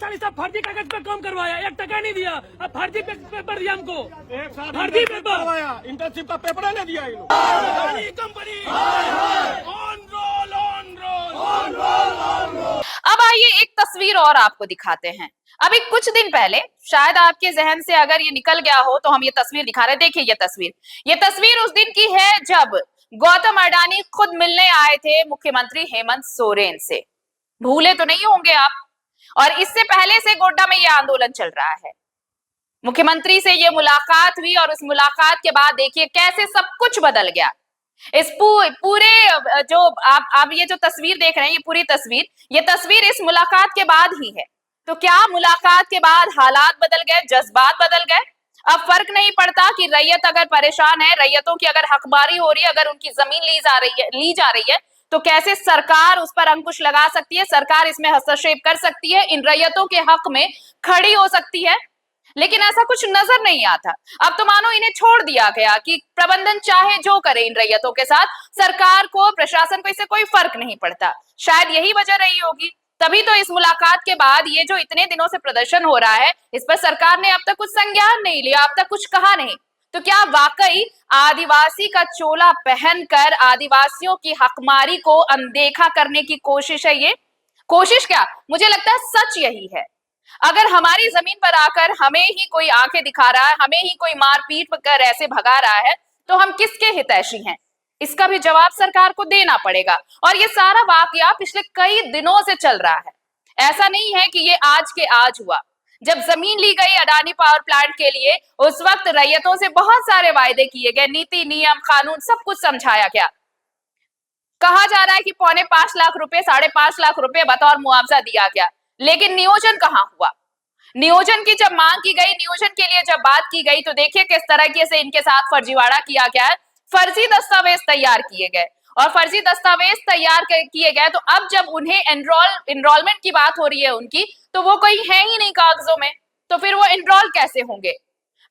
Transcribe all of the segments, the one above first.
साल सब फर्जी कागज पे काम करवाया, 1 टका नहीं दिया। अब फर्जी पेपर दिया हमको, फर्जी पेपर, इंटर्नशिप का पेपर नहीं दिया कंपनी। अब आइए एक तस्वीर और आपको दिखाते हैं। अभी कुछ दिन पहले, शायद आपके जहन से अगर ये निकल गया हो तो हम ये तस्वीर दिखा रहे हैं। देखिए ये तस्वीर उस दिन की है जब गौतम अडानी खुद मिलने आए थे मुख्यमंत्री हेमंत सोरेन से। भूले तो नहीं होंगे आप। और इससे पहले से गोड्डा में ये आंदोलन चल रहा है। मुख्यमंत्री से ये मुलाकात हुई और उस मुलाकात के बाद देखिए कैसे सब कुछ बदल गया। इस पूरे जो आप ये जो तस्वीर देख रहे हैं, ये तस्वीर इस मुलाकात के बाद ही है। तो क्या मुलाकात के बाद हालात बदल गए, जज्बात बदल गए? अब फर्क नहीं पड़ता कि रैयत अगर परेशान है, रैयतों की अगर हकमारी हो रही है, अगर उनकी जमीन ली जा रही है तो कैसे सरकार उस पर अंकुश लगा सकती है, सरकार इसमें हस्तक्षेप कर सकती है, इन रैयतों के हक में खड़ी हो सकती है। लेकिन ऐसा कुछ नजर नहीं आता। अब तो मानो इन्हें छोड़ दिया गया कि प्रबंधन चाहे जो करे इन रैयतों के साथ, सरकार को, प्रशासन को इससे कोई फर्क नहीं पड़ता। शायद यही वजह रही होगी। तभी तो इस मुलाकात के बाद ये जो इतने दिनों से प्रदर्शन हो रहा है, इस पर सरकार ने अब तक कुछ संज्ञान नहीं लिया, अब तक कुछ कहा नहीं। तो क्या वाकई आदिवासी का चोला पहनकर आदिवासियों की हकमारी को अनदेखा करने की कोशिश है ये? कोशिश क्या, मुझे लगता है सच यही है। अगर हमारी जमीन पर आकर हमें ही कोई आंखें दिखा रहा है, हमें ही कोई मारपीट कर ऐसे भगा रहा है, तो हम किसके हितैषी हैं? इसका भी जवाब सरकार को देना पड़ेगा। और ये सारा वाकया पिछले कई दिनों से चल रहा है। ऐसा नहीं है कि ये आज के आज हुआ। जब जमीन ली गई अडानी पावर प्लांट के लिए, उस वक्त रैयतों से बहुत सारे वायदे किए गए, नीति, नियम, कानून सब कुछ समझाया गया। कहा जा रहा है कि 5.25 लाख रुपए, 5.5 लाख रुपए बतौर मुआवजा दिया गया। लेकिन नियोजन कहाँ हुआ? नियोजन की जब मांग की गई, नियोजन के लिए जब बात की गई, तो देखिए किस तरीके से इनके साथ फर्जीवाड़ा किया गया है। फर्जी दस्तावेज तैयार किए गए और फर्जी दस्तावेज तैयार किए गए, तो अब जब उन्हें एनरोलमेंट की बात हो रही है उनकी, तो वो कोई है ही नहीं कागजों में, तो फिर वो एनरोल कैसे होंगे?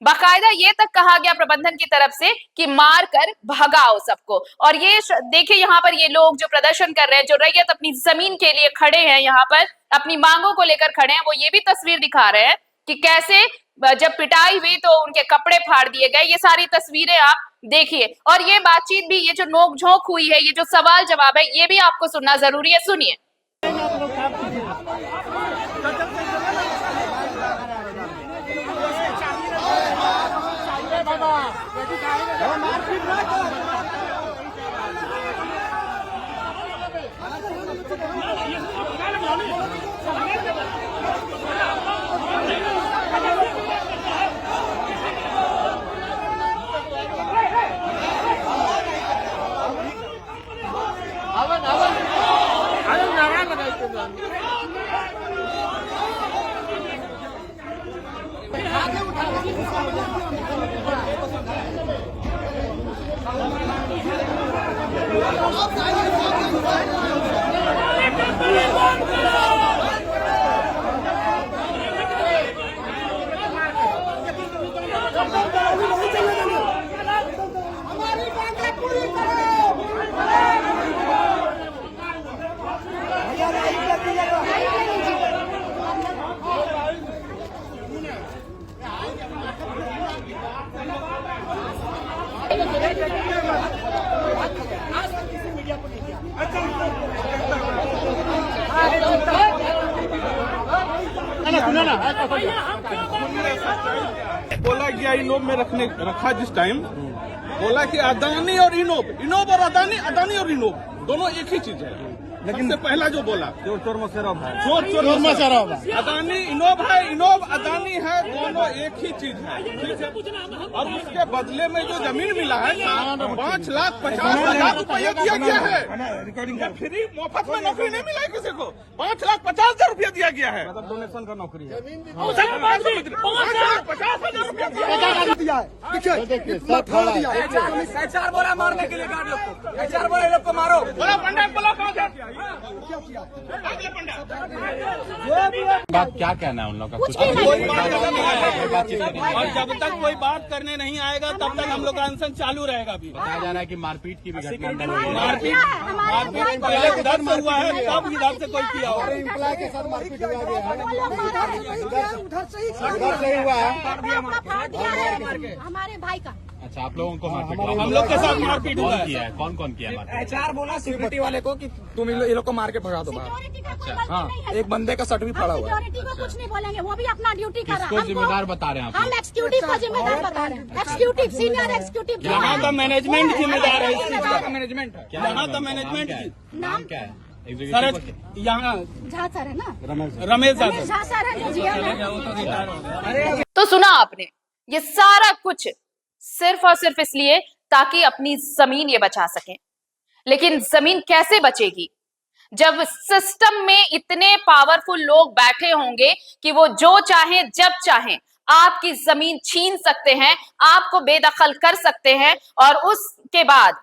बाकायदा ये तक कहा गया प्रबंधन की तरफ से कि मार कर भगाओ सबको। और ये देखिए यहाँ पर ये लोग जो प्रदर्शन कर रहे हैं, जो रैयत अपनी जमीन के लिए खड़े हैं, यहाँ पर अपनी मांगों को लेकर खड़े हैं, वो ये भी तस्वीर दिखा रहे हैं कि कैसे जब पिटाई हुई तो उनके कपड़े फाड़ दिए गए। ये सारी तस्वीरें आप देखिए। और ये बातचीत भी, ये जो नोक-झोंक हुई है, ये जो सवाल जवाब है, ये भी आपको सुनना जरूरी है। सुनिए। बोला गया इनोव में रखा जिस टाइम, बोला कि अदानी और इनोव और अदानी और इनोव दोनों एक ही चीज है। लेकिन सबसे पहला जो बोला चोर मसेरव है, चोर अदानी इनोव है, इनोव अदानी है, दोनों एक ही चीज है, ठीक है। और उसके बदले में जो जमीन मिला है 5,50,000 रुपया दिया गया है। फ्री मुफ्त में नौकरी नहीं मिला है किसी को, 5,50,000 रुपया दिया गया है। मतलब डोनेशन का नौकरी है। 5,50,000 रुपया दिया है। HR बोला मारने के लिए गार्ड लोग को, HR बोला लोग को मारो। बोला पंडा, बोला बात क्या कहना है उन लोगों का? कुछ और जब तक कोई बात करने नहीं आएगा तब तक हम लोग का अनशन चालू रहेगा। अभी बताया जा रहा है कि मारपीट की भी घटना अंदर हुई है। मारपीट पहले उधर से हुआ है, तब इधर से कोई किया होगा। एम्प्लॉय के साथ मारपीट हुआ है। हमारे भाई का। अच्छा, आप लोगों को मारपीट हुआ? हम लोग के साथ मारपीट हुआ कौन है। किया है? कौन कौन किया है मारपीट? HR बोला सिक्योरिटी वाले को कि तुम ये लोग को मार के भगा दो बाहर। हाँ, एक बंदे का सर्ट भी पड़ा हुआ है। सिक्योरिटी को कुछ नहीं बोलेंगे, वो भी अपना ड्यूटी कर रहा है। किसको जिम्मेदार बता रहे हैं आप? हम एक्सिक्यूटिव को जिम्मेदार बता रहे हैं। Executive, senior executive. यहाँ का मैनेजमेंट जिम्मेदार है इस चीज का। मैनेजमेंट है। यहाँ का मैनेजमेंट नाम क्या है? सर एग्जीक्यूटिव यहाँ झा सर है ना, रमेश यादव। झा सर है जो GM है। तो सुना आपने, ये सारा कुछ सिर्फ और सिर्फ इसलिए ताकि अपनी जमीन ये बचा सकें। लेकिन जमीन कैसे बचेगी जब सिस्टम में इतने पावरफुल लोग बैठे होंगे कि वो जो चाहे जब चाहे आपकी जमीन छीन सकते हैं, आपको बेदखल कर सकते हैं, और उसके बाद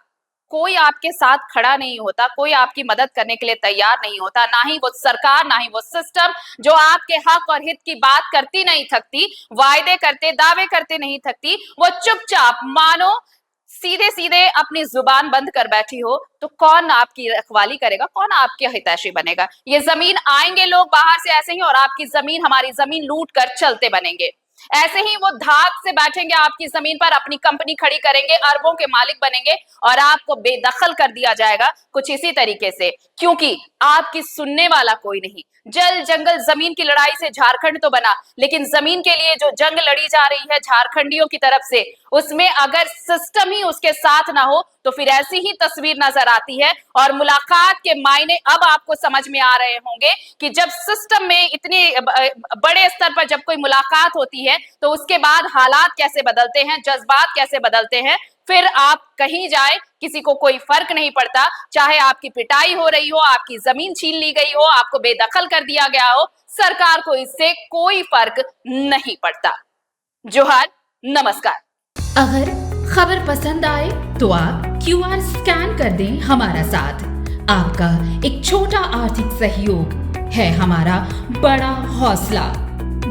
कोई आपके साथ खड़ा नहीं होता, कोई आपकी मदद करने के लिए तैयार नहीं होता, ना ही वो सरकार, ना ही वो सिस्टम जो आपके हक और हित की बात करती नहीं थकती, वायदे करते, दावे करते नहीं थकती, वो चुपचाप मानो सीधे सीधे अपनी जुबान बंद कर बैठी हो। तो कौन आपकी रखवाली करेगा, कौन आपके हितैषी बनेगा? ये जमीन आएंगे लोग बाहर से ऐसे ही, और आपकी जमीन, हमारी जमीन लूट कर चलते बनेंगे। ऐसे ही वो धाक से बैठेंगे आपकी जमीन पर, अपनी कंपनी खड़ी करेंगे, अरबों के मालिक बनेंगे, और आपको बेदखल कर दिया जाएगा कुछ इसी तरीके से, क्योंकि आपकी सुनने वाला कोई नहीं। जल जंगल जमीन की लड़ाई से झारखंड तो बना, लेकिन जमीन के लिए जो जंग लड़ी जा रही है झारखंडियों की तरफ से, उसमें अगर सिस्टम ही उसके साथ ना हो तो फिर ऐसी ही तस्वीर नजर आती है। और मुलाकात के मायने अब आपको समझ में आ रहे होंगे कि जब सिस्टम में इतने बड़े स्तर पर जब कोई मुलाकात होती है तो उसके बाद हालात कैसे बदलते हैं, जज्बात कैसे बदलते हैं। फिर आप कहीं जाए, किसी को कोई फर्क नहीं पड़ता, चाहे आपकी पिटाई हो रही हो, आपकी जमीन छीन ली गई हो, आपको बेदखल कर दिया गया हो, सरकार को इससे कोई फर्क नहीं पड़ता। जोहार, नमस्कार। अगर खबर पसंद आए तो आप QR स्कैन कर दें हमारा साथ। आपका एक छोटा आर्थिक सहयोग है हमारा बड़ा हौसला।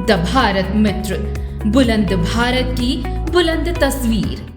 द भारत मित्र, बुलंद भारत की बुलंद तस्वीर।